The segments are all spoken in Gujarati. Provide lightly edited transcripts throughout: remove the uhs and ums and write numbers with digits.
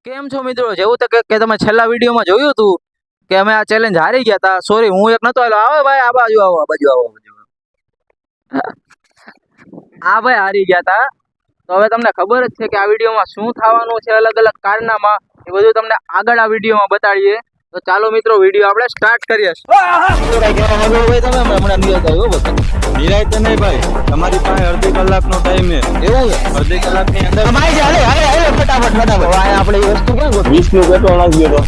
કેમ છો મિત્રો? જેવું તો કે તમે છેલ્લા વિડીયોમાં જોયું હતું કે અમે આ ચેલેન્જ હારી ગયા હતા. સોરી, હું એક નતો આવેલો. આવો ભાઈ, આ બાજુ આવો, આ બાજુ આવો. આ ભાઈ હારી ગયા હતા. તો હવે તમને ખબર જ છે કે આ વિડીયોમાં શું થવાનું છે, અલગ અલગ કારનામાં, એ બધું તમને આગળ આ વિડીયોમાં બતાડીએ. તો ચાલો મિત્રો, વિડીયો આપણે સ્ટાર્ટ કરીએ. નિરાય તો નહીં ભાઈ, તમારી પાસે અડધી કલાકનો ટાઈમ છે. એવું છે? અડધી કલાકની અંદર ફટાફટ આપણે એ વસ્તુ ક્યાં ગોઠવી? 20 નું પેટ્રોલ નાખી દો.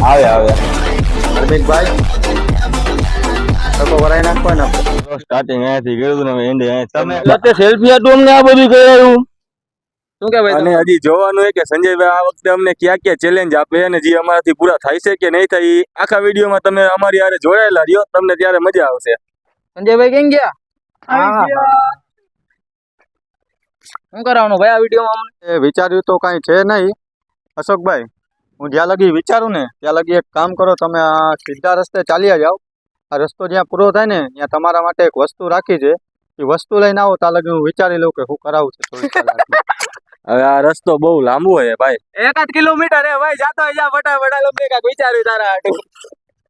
આવે હાર્દિકભાઈ તો વરાઈ નાખવા ને સ્ટાર્ટિંગ અહીંયાથી કર્યું ને એન્ડ અહીંયા તમે સેલ્ફી આટું અમને આ બધું કર્યું. શું કે ભાઈ? અને હજી જોવાનું છે કે સંજયભાઈ આ વખતે અમને ક્યાં ક્યાં ચેલેન્જ આપે અને જે અમારાથી પૂરા થાય છે કે નહીં થાય, આખા વિડીયોમાં તમે અમારી હારે જોડાયેલા રહ્યો, તમને ત્યારે મજા આવશે. સંજયભાઈ કેમ ગયા? શું કરવાનું ભાઈ આ વિડીયોમાં અમને? વિચાર્યું તો કાંઈ છે નહીં અશોકભાઈ. હું જ્યાં લગી વિચારું ને ત્યાં લગી એક કામ કરો, તમે આ સીધા રસ્તે ચાલ્યા જાઓ. આ રસ્તો જ્યાં પૂરો થાય ને ત્યાં તમારા માટે એક વસ્તુ રાખી છે. એ વસ્તુ લઈને આવો ત્યાં લગી હું વિચારી લઉં કે શું કરાવું છે. હવે આ રસ્તો બહુ લાંબો છે ભાઈ, 1 કિલોમીટર હે ભાઈ. જાતો જા ફટાફટ લંબે કાક વિચાર્યું તારા હાટું.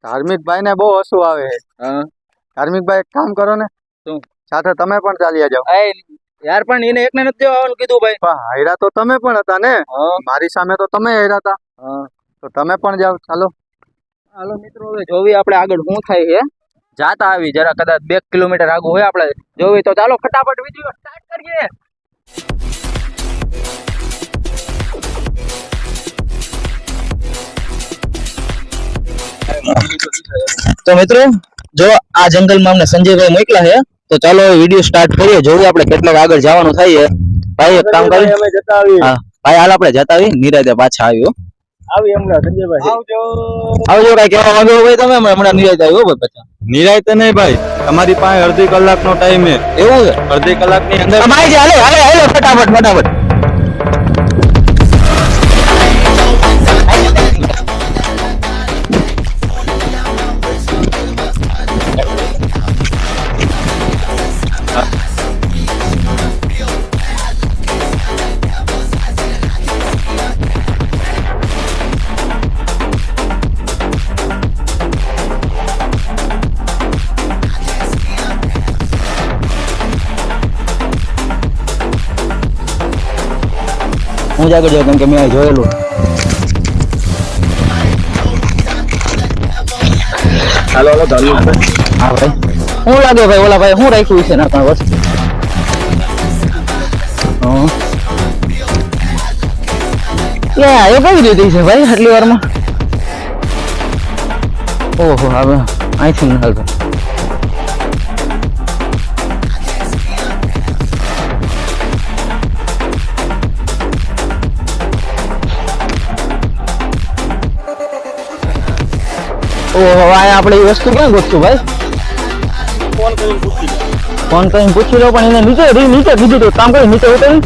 ધાર્મિકભાઈ ને બહુ હસવું આવે છે. ધાર્મિકભાઈ એક કામ કરો ને, શું? સાથે તમે પણ ચાલ્યા જાઓ. યાર પણ એને એકને નથી આવવાનું કીધું ભાઈ. પણ હાયરા તો તમે પણ હતા ને, મારી સામે તો તમે હાયરા હતા. તો તમે પણ જાઓ. ચાલો હાલો મિત્રો, હવે જોવી આપણે આગળ શું થાય છે. જાતા આવી જરા કદાચ 2 કિલોમીટર આગળ હોય આપણે જોવી. તો ચાલો ફટાફટ વિડીયો સ્ટાર્ટ કરીએ. તો મિત્રો જો આ જંગલમાં અમને સંજયભાઈ મોકલા છે. તો ચાલો વિડીયો સ્ટાર્ટ કરીએ. જોવું આપણે કેટલાક આગળ જવાનું થાય છે. ભાઈ એક કામ કરીએ, અમે જતા આવી. હા ભાઈ હાલ આપણે જતા આવી. નિરાતે પાછા આવ્યો આવી હમણાં સંજયભાઈ. આવજો. આવજો. કઈ કહેવા માંગો ભાઈ તમે? હમણાં નિરાતે આવ્યો ભાઈ પાછા. નિરાય તો નહીં ભાઈ, તમારી પાસે અડધી કલાકનો ટાઈમ છે. એવું છે? અડધી કલાકની અંદર ભાઈ હાલે હાલે હાલે ફટાફટ ફટાફટ. હું જ આગળ જાઉં કેમ કે મેં જોયેલું. હાલો હાલો ધાર્મિકભાઈ. હા ભાઈ શું લાગે ભાઈ? ઓલા ભાઈ શું રાખ્યું છે ના પણ વસ્તુ? એ કઈ રીતે છે ભાઈ આટલી વારમાં? ઓહો હવે અહીંથી ના હાલ. ઓહો આપણે એ વસ્તુ ક્યાં ગોતશું ભાઈ? ફોન કરીને પૂછી લો. પણ એને નીચે કીધું તો કામ કરી નીચે ઉતરી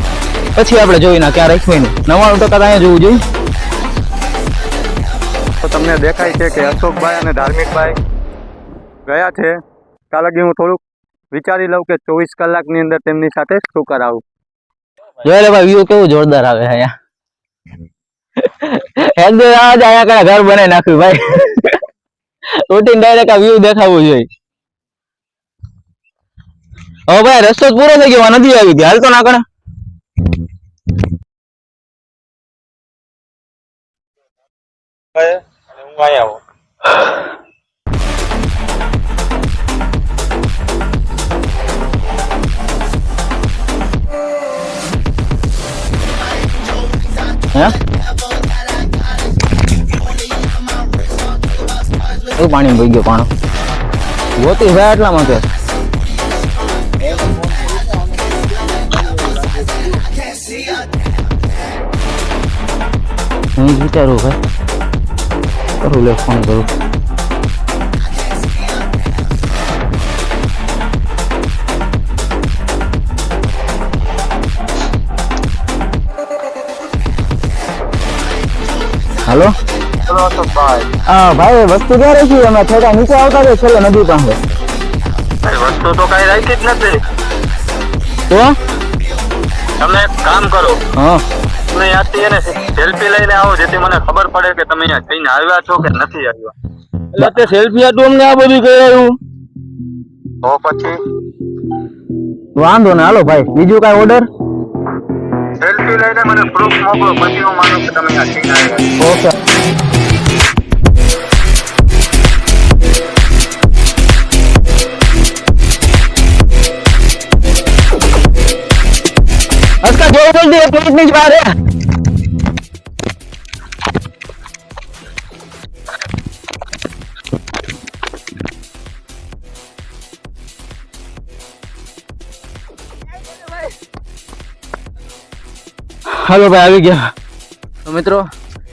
પછી આપણે જોઈ ના ક્યાં રાખ્યું ને. 99% અહીંયા જોવું જોઈએ. તો તમને દેખાય છે કે અશોકભાઈ અને ધાર્મિકભાઈ ગયા છે. ત્યાં લગી હું થોડુંક વિચારી લઉં કે 24 કલાકની અંદર તેમની સાથે શું કરાવું. જોઈ લે ભાઈ, વ્યૂ કેવું જોરદાર આવે અહીંયા. એકદમ અહીંયા ઘર બનાવી નાખ્યું ભાઈ. ઉઠીને ડાયરેક્ટ આ વ્યૂ દેખાવું જોઈએ. હવે ભાઈ રસ્તો પૂરો થઈ ગયો, નદી આવી ગઈ. હાલ તો ના કરે. હું અહીંયા આવું. પાણી ભઈ ગયો. પાણો ગોતી ભાઈ એટલામાં કે હું વિચારું ભાઈ કરું લે ફોન કરું. હાલો હા ભાઈ, વસ્તુ ક્યાં રાખી? અમે થોડા નીચે આવતા છે છેલ્લે નદી પાસે. વસ્તુ તો કઈ રાખી જ નથી. તો તમે એક કામ કરો, હા તમે ત્યાંથી એને સેલ્ફી લઈને આવો, જેથી મને ખબર પડે કે તમે અહીંયા જઈને આવ્યા છો કે નથી આવ્યા. એટલે તે સેલ્ફી હતું અમને આ બધું કરાયું. તો પછી વાંધો ને, હાલો ભાઈ, બીજું કાંઈ ઓર્ડર? સેલ્ફી લઈને મને પ્રૂફ મોકલો, પછી હું માનું કે તમે અહીંયા જઈને આવ્યા. ઓકે. અસ્કા જો જલ્દી, 1 મિનિટની જ વાર હે. હાલો ભાઈ, આવી ગયા. તો મિત્રો,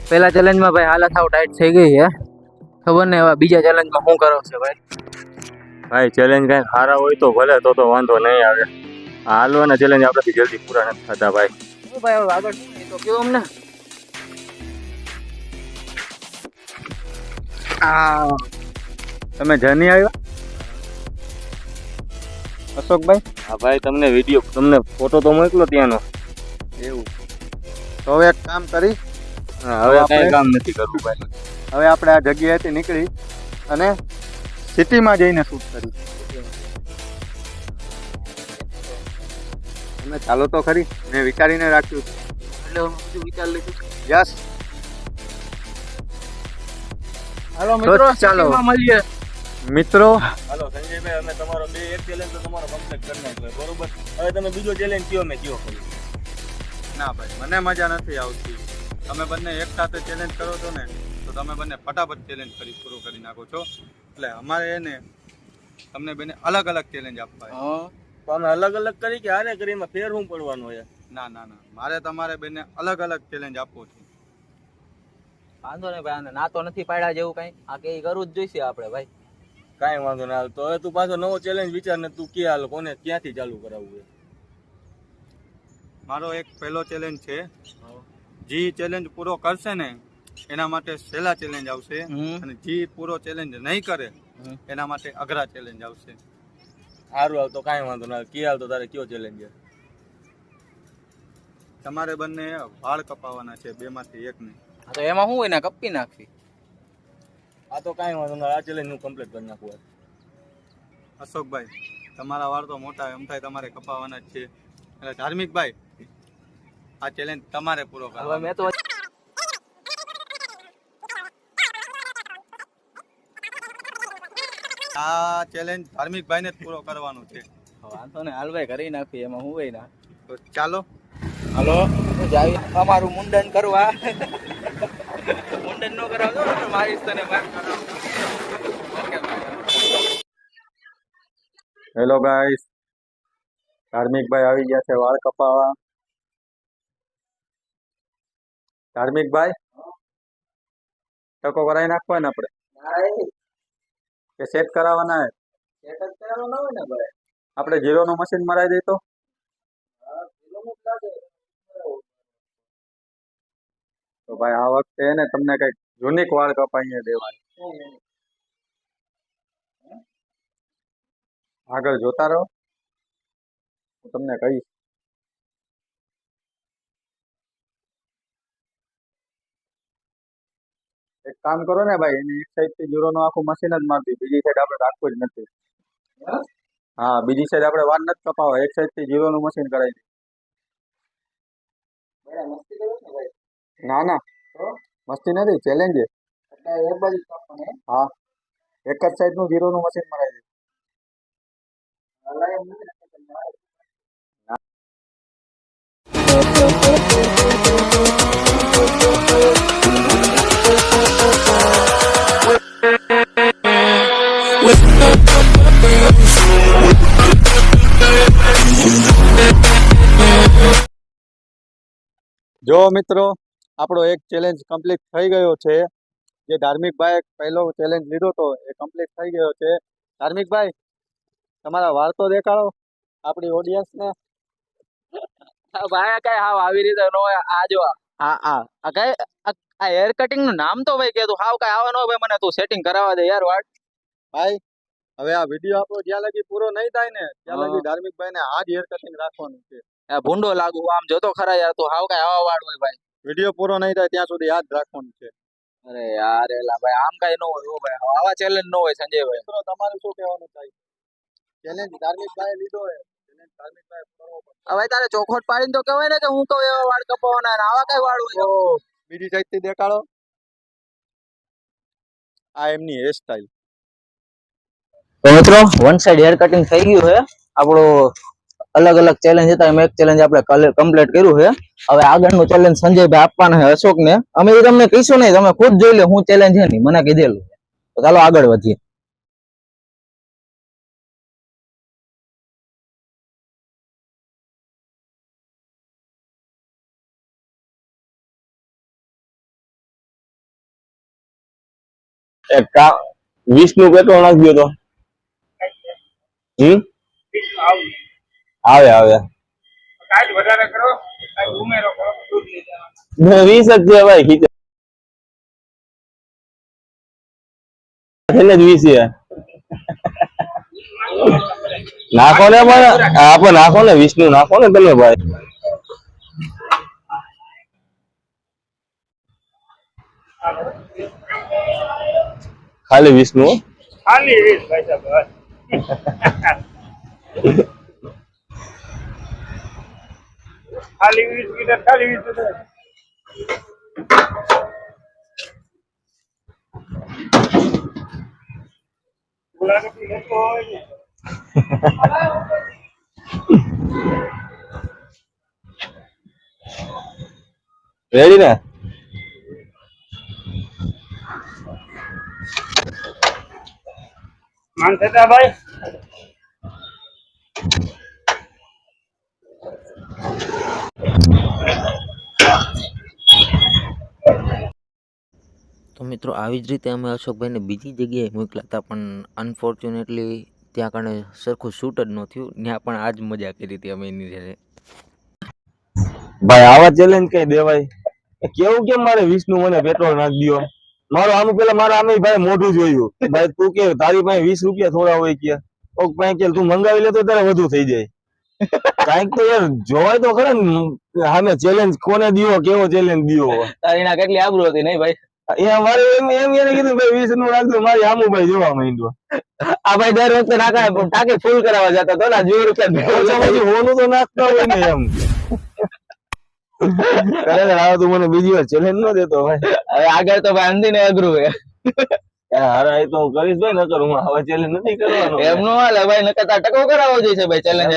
પહેલા ચેલેન્જમાં ભાઈ હાલત સાવ ટાઈટ થઈ ગઈ છે. ખબર નહીં હવે બીજા ચેલેન્જમાં શું કરો છે ભાઈ. ભાઈ ચેલેન્જ કઈ સારા હોય તો ભલે, તો વાંધો નહીં આવે. આ હાલવાના ચેલેન્જ આપણાથી જલ્દી પૂરા નથી થતા ભાઈ. શું ભાઈ હવે આગળ શું એ તો કહો અમને. તમે જર્ની આવ્યા અશોકભાઈ? હા ભાઈ, તમને વિડીયો, તમને ફોટો તો મોકલો ત્યાંનો. એવું તો હવે એક કામ કરી, હવે આપણે કામ નથી કરવું ભાઈ. હવે આપણે આ જગ્યાએથી નીકળી અને સિટીમાં જઈને શૂટ કરી. તમે ચાલો તો ખરી, મેં વિચારીને રાખ્યું છે. એટલે હું બધું વિચાર લીધું. યસ, હાલો મિત્રો, ચાલો. સિટીમાં મળીએ. મિત્રો હાલો સંજયભાઈ, અમે તમારો એક ચેલેન્જ તો તમારો કમ્પ્લીટ કરી નાખ્યો, બરોબર? હવે તમે બીજો ચેલેન્જ કયો, મેં કયો ખરી. ના ભાઈ, મને મજા નથી આવતી. તમે બંને એક સાથે ચેલેન્જ કરો છો ને, તો તમે બંને ફટાફટ ચેલેન્જ પૂરો કરી નાખો છો. એટલે અમારે એને તમને બંને અલગ અલગ ચેલેન્જ આપવા છે. હા, તો અમે અલગ અલગ કરી કે આને કરી, એમાં ફેર શું પડવાનું છે? ના ના ના, મારે તમારે બંને અલગ અલગ ચેલેન્જ આપવો છે. વાંધો નહીં ભાઈ, આને ના તો નથી પાડ્યા જેવું કઈ. આ કે ઈ કરવું જ જોઈશે આપણે ભાઈ. કાંઈ વાંધો ના હાલ. તો હવે તું પાછો નવો ચેલેન્જ વિચાર ને તું કે હાલ કોને ક્યાંથી ચાલુ કરાવવું છે. મારો એક પહેલો ચેલેન્જ છે, જે ચેલેન્જ પૂરો કરશે ને એના માટે સહેલા ચેલેન્જ આવશે, અને જે પૂરો ચેલેન્જ નહીં કરે એના માટે અઘરા ચેલેન્જ આવશે. સારું હાલ, તો કાંઈ વાંધો ના હાલ. કે હાલ તો તારે કયો ચેલેન્જ છે? તમારે બંને વાળ કપાવવાના છે, બેમાંથી એકને. હા, તો એમાં શું હોય ને, કપી નાખવી. આ તો કાંઈ વાંધો ના, આ ચેલેન્જ હું કમ્પ્લીટ કરી નાખું. અશોકભાઈ, તમારા વાળ તો મોટા એમ થાય, તમારે કપાવવાના જ છે. એટલે ધાર્મિકભાઈ, આ ચેલેન્જ તમારે પૂરો હવે કરવાનો. મેં તો આ ચેલેન્જ ધાર્મિકભાઈને જ પૂરો કરવાનો છે. વાંધો ને, હાલ ભાઈ કરી નાખવી, એમાં શું હોય ના. તો ચાલો. હાલો, જાવી અમારું મુંડન કરવા. મુંડન નો કરાવજો ને, મારીશ તને માર કરાવ. હેલો ગાઈસ, ધાર્મિકભાઈ આવી ગયા છે વાળ કપાવવા. ધાર્મિકભાઈ, ટકો કરાવી નાખવા ને આપણે, કે સેટ કરાવવાના હે? સેટ જ કરાવવાનો હોય ને ભાઈ. આપણે જીરોનું મશીન મરાવી દઈ તો? તો ભાઈ આ વખતે એને તમને કઈક યુનિક વાળ કપાઈને દેવાય. આગળ જોતા રહો, હું તમને કહીશ. એક કામ કરો ને ભાઈ, એની એક સાઈડ થી જીરોનું આખું મશીન જ મારતી, બીજી સાઈડ આપણે રાખવું જ નથી. હા, બીજી સાઈડ આપણે વાર નથી કપાવવા, એક સાઈડ થી જીરોનું મશીન કરાવી દે. ના ના, મસ્તી નથી, ચેલેન્જ છે. હા, એક જ સાઈડ નું જીરોનું મશીન મરાવી દે. જો મિત્રો, આપણો એક ચેલેન્જ કમ્પ્લીટ થઈ ગયો છે. જે ધાર્મિકભાઈ પહેલો ચેલેન્જ લીધો હતો એ કમ્પ્લીટ થઈ ગયો છે. ધાર્મિકભાઈ, તમારા વાળ તો દેખાડો આપણી ઓડિયન્સને. ભાઈ કઈ હાવ આવી રીતે નો હોય. આ જો આ કઈ આ હેર કટિંગ નું નામ તો ભાઈ કે તું હાવ કઈ આવે નો ભાઈ, મને તું સેટિંગ કરાવવા દે યાર વાળ. ભાઈ હવે આ વિડીયો આપણો જ્યાં લગી પૂરો નહીં થાય ને ત્યાં લગી ધાર્મિકભાઈને આ જ હેર કટિંગ રાખવાનું છે. આ ભૂંડો લાગુ આમ જોતો ખરા યાર તું હાવ કઈ હવા વાળ હોય ભાઈ. વિડીયો પૂરો નહીં થાય ત્યાં સુધી યાદ રાખવાનું છે. અરે યાર એલા ભાઈ આમ કઈ ન હોય હો ભાઈ આવા ચેલેન્જ ન હોય સંજયભાઈ. મિત્રો તમારે શું કહેવાનું થાય? ચેલેન્જ ધાર્મિકભાઈએ લીધો છે, ચેલેન્જ ધાર્મિકભાઈએ કરવો પડશે. હવે તારે ચોખવટ પાડીને તો કહેવાય ને કે હું કહું એવા વાળ કપાવવાના અને આવા કઈ વાળ હોય. તો બીજી સાઈડથી દેખાડો. આ એમની હેર સ્ટાઈલ. તો મિત્રો વન સાઈડ હેર કટિંગ થઈ ગયું છે. આપણો અલગ અલગ ચેલેન્જ હતા એમ એક ચેલેન્જ આપણે કમ્પ્લીટ કર્યું છે. હવે આગળનું ચેલેન્જ સંજયભાઈ આપવાના છે અશોકને. અમે એ તમને કહીશું નહીં, તમે ખુદ જોઈ લો હું ચેલેન્જ છે નહીં મને કીધેલું. તો ચાલો આગળ વધીએ. એક કા 20 નું પેટ્રોલ નાખી દો તો આવે આવે કાઈ વધારે કરો કાઈ ઉમેરો કરો 20 જ છે ભાઈ ખીચે એટલે 20 છે નાખો ને પણ આપો નાખો ને 20 નું નાખો ને તમે ભાઈ ખાલી 20 નું ખાલી 20 ભાઈ સાહેબ ખાલી 20 મીટર ખાલી 20 મીટર ગુલાબી લેતો હોય ને રેડી ને માનસેતા ભાઈ તો મિત્રો આવી જ રીતે અમે અશોકભાઈને બીજી જગ્યાએ મોકલ્યા હતા પણ અનફોર્ચ્યુનેટલી ત્યાં કણે સરખું શૂટ જ ન થયું. ત્યાં પણ આ જ મજા કરી હતી અમે એની સાથે. ભાઈ આવા ચેલેન્જ કઈ દેવાય કેવું કેમ મારે 20 નું મને પેટ્રોલ નાખી દો મારો આનું પેલા મારા આમે ભાઈ મોઢું જોયું ભાઈ તું કે તારી પાસે 20 રૂપિયા થોડા હોય કે કોક પાસે કે તું મંગાવી લે તો તારે વધુ થઈ જાય કાંઈક તો યાર જોવાય તો ખરા ને સામે ચેલેન્જ કોને દીવો કેવો ચેલેન્જ દીવો તારી ના કેટલી આબરૂ હતી નહીં ભાઈ. એ મારે એમ એને કીધું ભાઈ 20 નું નાખજો મારી આમુ ભાઈ જોવા માંડ્યો આ ભાઈ દર વખતે નાખા ટાંકી ફૂલ કરાવવા જતા તો ના 2 રૂપિયા હોનું તો નાખતા હોય ને એમ તું મને બીજી વાર ચેલેન્જ ન દેતો ભાઈ. હવે આગળ તો ભાઈ અંધી ને અઘરું છે. હારા એ તો હું કરીશ ભાઈ નકર હું આવા ચેલેન્જ નથી કરવાનો એમ નો હાલે ભાઈ નકર તાર ટકો કરાવવો જોઈએ ભાઈ ચેલેન્જ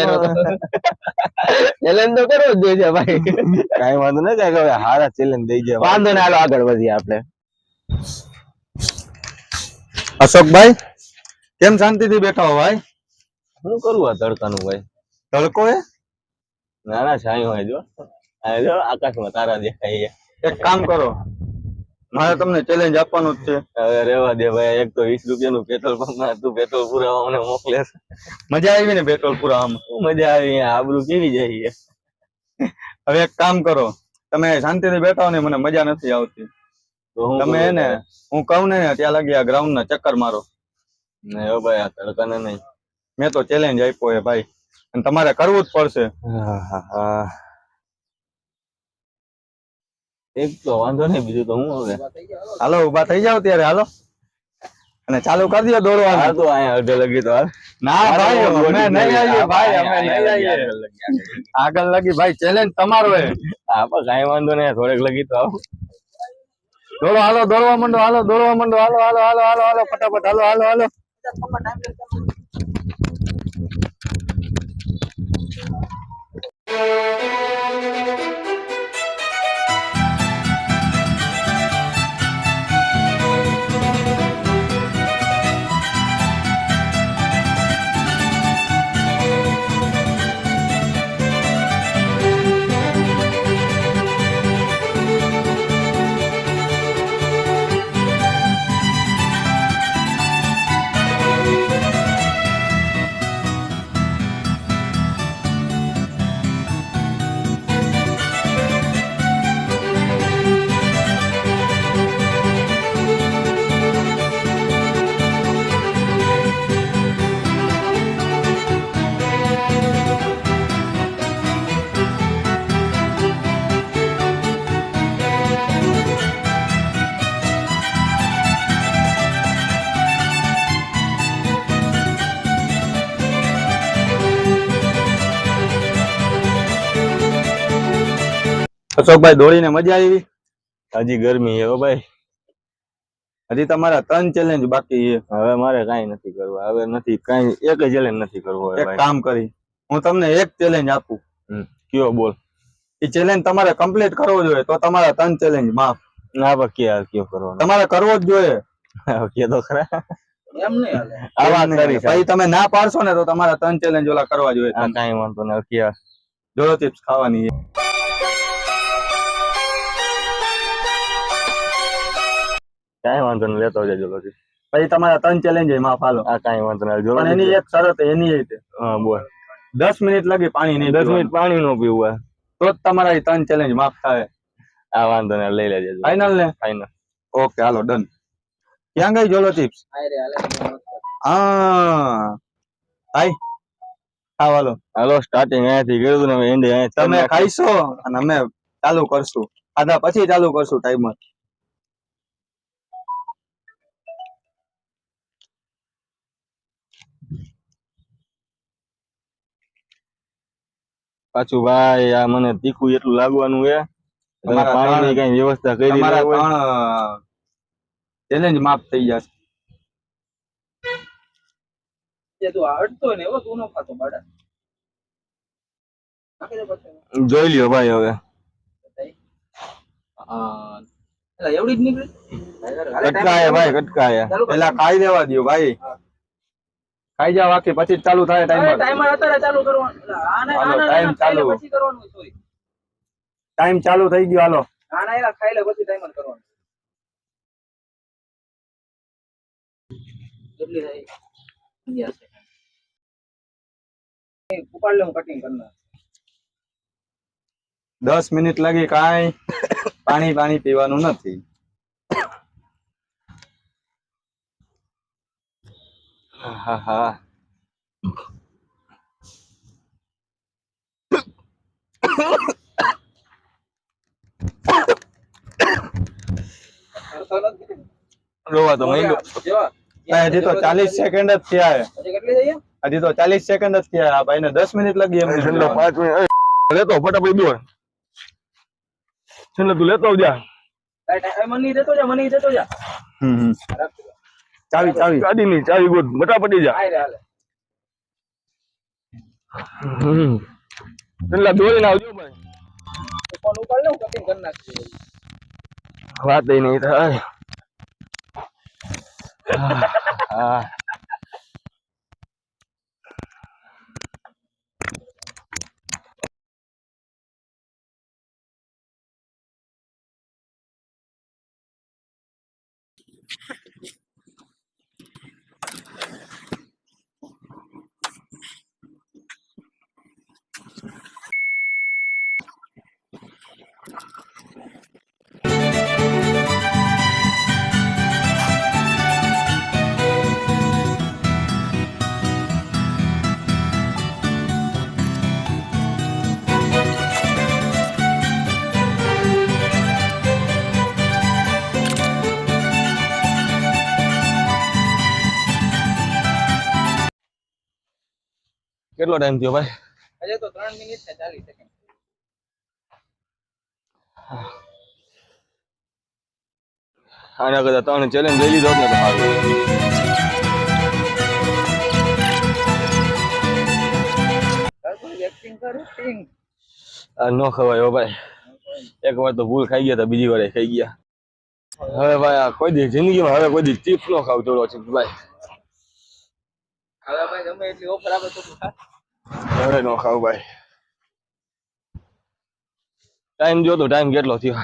ચેલેન્જ તો કરવો જ જોઈએ ભાઈ. કઈ વાંધો નહીં કઈ હવે હારા ચેલેન્જ દઈ જાય વાંધો ને હાલો આગળ વધીએ આપણે. અશોકભાઈ કેમ શાંતિથી બેઠા હો ભાઈ? શું કરું આ તડકાનું ભાઈ? તડકો હે? ના ના છાંયો હોય જો આ જો આકાશમાં તારા દેખાય એક કામ કરો, મારે તમને ચેલેન્જ આપવાનું જ છે. હવે રેવા દે ભાઈ એક તો 20 રૂપિયાનું પેટ્રોલ પંપમાં તું પેટ્રોલ પુરાવા મને મોકલે મજા આવી ને પેટ્રોલ પુરાવામાં? શું મજા આવી આબરૂ કેવી જાય હવે એક કામ કરો, તમે શાંતિથી બેઠા હો ને મને મજા નથી આવતી. તો હું તમે એને હું કહું ને ત્યાં લગી આ ગ્રાઉન્ડ ના ચક્કર મારો. નહીં ભાઈ આ તડકાને નહીં. મેં તો ચેલેન્જ આપ્યો હે ભાઈ અને તમારે કરવું જ પડશે. એક તો વાંધો નહીં બીજું તો હું હવે હાલો ઉભા થઈ જાવ ત્યારે હાલો અને ચાલુ કરી દો દોડવાનું. હાલ તો અહીંયા અડધે લગી તો હાલ ના ભાઈ અમે નહીં આવીએ ભાઈ, અમે નહીં આવીએ આગળ લગી ભાઈ. ચેલેન્જ તમારો હે. હા પણ કાંઈ વાંધો નહીં થોડેક લગી તો આવ દોડો હાલો, દોડવા માંડો, હાલો દોડવા માંડો, હાલો હાલો હાલો હાલો હાલો ફટાફટ હાલો હાલો હાલો. અશોકભાઈ દોડીને મજા આવી? હજી ગરમી છે હો ભાઈ. હજી તમારા 3 ચેલેન્જ બાકી છે. હવે મારે કાંઈ નથી કરવું. હવે નથી કાંઈ એક ચેલેન્જ નથી કરવો હવે એક ભાઈ. કામ કરી, હું તમને એક ચેલેન્જ આપું. કયો બોલ. એ ચેલેન્જ તમારે કમ્પ્લીટ કરવો જોઈએ તો તમારા 3 ચેલેન્જ માફ. ના પણ કયો કરવાનો. તમારે કરવો જ જોઈએ. કે તો ખરા. એમ નહીં હાલે. આ વાત કરી પછી તમે ના પાડશો ને તો તમારા 3 ચેલેન્જ ઓલા કરવા જોઈએ. આ કાંઈ વાંધો નહીં. કે જોડો ચિપ્સ ખાવાની છે. કાંઈ વાંધો નહીં, લેતો જજો પછી. પછી તમારા 3 ચેલેન્જ માફ હાલો. આ કાંઈ વાંધો નહીં. જોડો પણ એની એક શરત એની એ છે, હા બોલ. 10 મિનિટ લગી પાણી નહીં 10 મિનિટ પાણી નો પીવું તો જ તમારા 3 ચેલેન્જ માફ થાય. આ વાંધો નહીં, લઈ લેજો. ફાઇનલ ને? ફાઇનલ. ઓકે હાલો ડન. ક્યાં ગઈ જોલો ચિપ્સ? હા ભાઈ ખાવ હાલો. હાલો સ્ટાર્ટિંગ અહીંયાથી કર્યું ને એન્ડ અહીંયાથી તમે ખાઈશો અને અમે ચાલુ કરશું. ખાધા પછી ચાલુ કરશું ટાઈમર. પાછું ભાઈ આ મને તીખું એટલું લાગવાનું છે. તમે તમારા પાણીની કઈ વ્યવસ્થા કરી તમારા હોય. 3 ચેલેન્જ માફ થઈ જશે. તું હટતો ને એવો તું નો ખાતો બાડા. નાખી દે પછી. જોઈ લ્યો ભાઈ હવે. એટલે એવડી જ નીકળી. કટકાય ભાઈ કટકાય. પેલા ખાઈ લેવા દો ભાઈ. ખાઈ જાવ આખી પછી જ ચાલુ થાય ટાઈમર. ટાઈમર અત્યારે ચાલુ કરવાનું. આને હાલો, આને time ચાલુ. પછી કરવાનું સોરી. ટાઈમ ચાલુ થઈ ગયો હાલો. આના એલા ખાઈ લે પછી ટાઈમર કરવાનું. કેટલી થઈ? 11 સેકન્ડ. ઉપાડ લે હું કટિંગ કરના. 10 મિનિટ લાગી કાંઈ પાણી પીવાનું નથી. હા હા. રોવા તો માંડ્યો. હજી તો 40 સેકન્ડ જ થયા છે. હજી કેટલી થઈ? હજી તો 40 સેકન્ડ જ થયા. આ ભાઈને 10 મિનિટ લાગી એમને. છેલ્લો 5 મિનિટ લેતો ફટાફટ દોડ. છેલ્લે તું લેતો જા. મની દેતો જા. ચાવી ગાડીની ચાવી ગોત ફટાફટી જા. હાલે હાલે. છેલ્લા દોડીને આવજો ભાઈ. ફોન ઉપાડ લે હું કટિંગ કરી નાખી. વાત નહીં થાય. હા કેટલો ટાઈમ થયો ભાઈ? હજે તો 3 મિનિટ ને 40 સેકન્ડ. આના કરતા 3 ચેલેન્જ લઈ લીધો ને તો સારું. એક્ટિંગ કર એક્ટિંગ. આ નો ખવાય હો ભાઈ. એક વાર તો ભૂલ ખાઈ ગયા હતા, બીજી વાર ખાઈ ગયા. હવે ભાઈ આ કોઈ દી જિંદગીમાં હવે કોઈ દી ચીપ નો ખાવ થોડો ચીપ ભાઈ. હવે ભાઈ ગમે એટલી ઓફર આવે તો તું ખા. હવે નો ખાવ ભાઈ. ટાઈમ જો તો ટાઈમ કેટલો થયો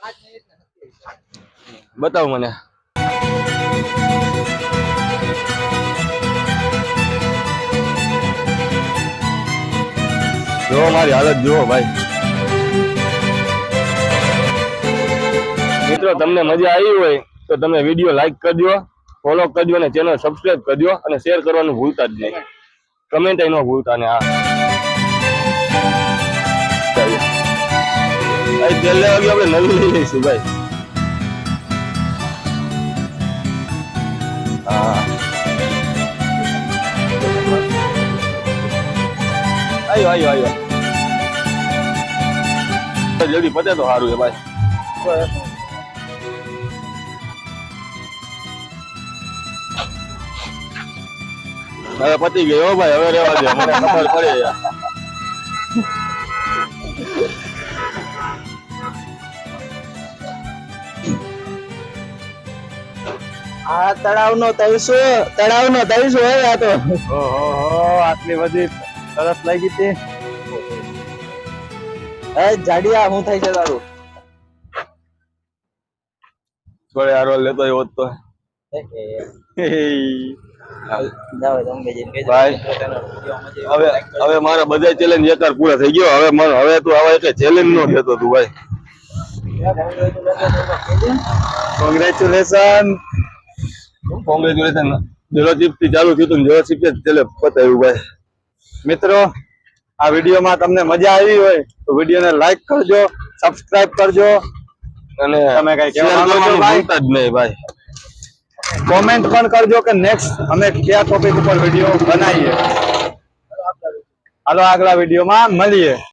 5 મિનિટ ને 70. બતાવ મને. જો મારી હાલત જુઓ ભાઈ. મિત્રો તમને મજા આવી હોય તો તમે વિડીયો લાઈક કરજો, ફોલો કરજો અને ચેનલ સબસ્ક્રાઇબ કરજો અને શેર કરવાનું ભૂલતા જ નહીં. કમેન્ટ ન ભૂલતા ને હા તેલ લેવા ગયો આપણે નવી લઈ લઈશું ભાઈ. હા આવ્યો. જલ્દી પતે તો સારું છે ભાઈ. હવે પતી ગયો ભાઈ, હવે રહેવા દે, મને ખબર પડે યાર. આ તળાવનો તળસો હોય આ તો. ઓહો, આટલી બધી સરસ લાગી હતી. એ જાડિયા હું થાય છે તારું? થોડે હારો લેતો આવ્યો હોત તો. ભાઈ હવે મારા બધા ચેલેન્જ એકાર પૂરા થઈ ગયો. હવે તું આવા એક ચેલેન્જ નો દેતો તું ભાઈ. કોંગ્રેચ્યુલેશન. જલોચીપ થી ચાલુ થયું હતું, જલોચીપ છેલ્લે પતાવ્યું ભાઈ. મિત્રો, આ વિડીયોમાં તમને મજા આવી હોય તો વિડીયોને લાઈક કરજો, સબસ્ક્રાઇબ કરજો, અને તમે કઈ share કહેવા માંગો છો કરવાનું ભાઈ? ભૂલતા જ નહીં ભાઈ. કોમેન્ટ પણ કરજો કે નેક્સ્ટ અમે કયા ટોપિક ઉપર વિડીયો બનાવીએ. હાલો આગલા વિડીયોમાં મળીએ.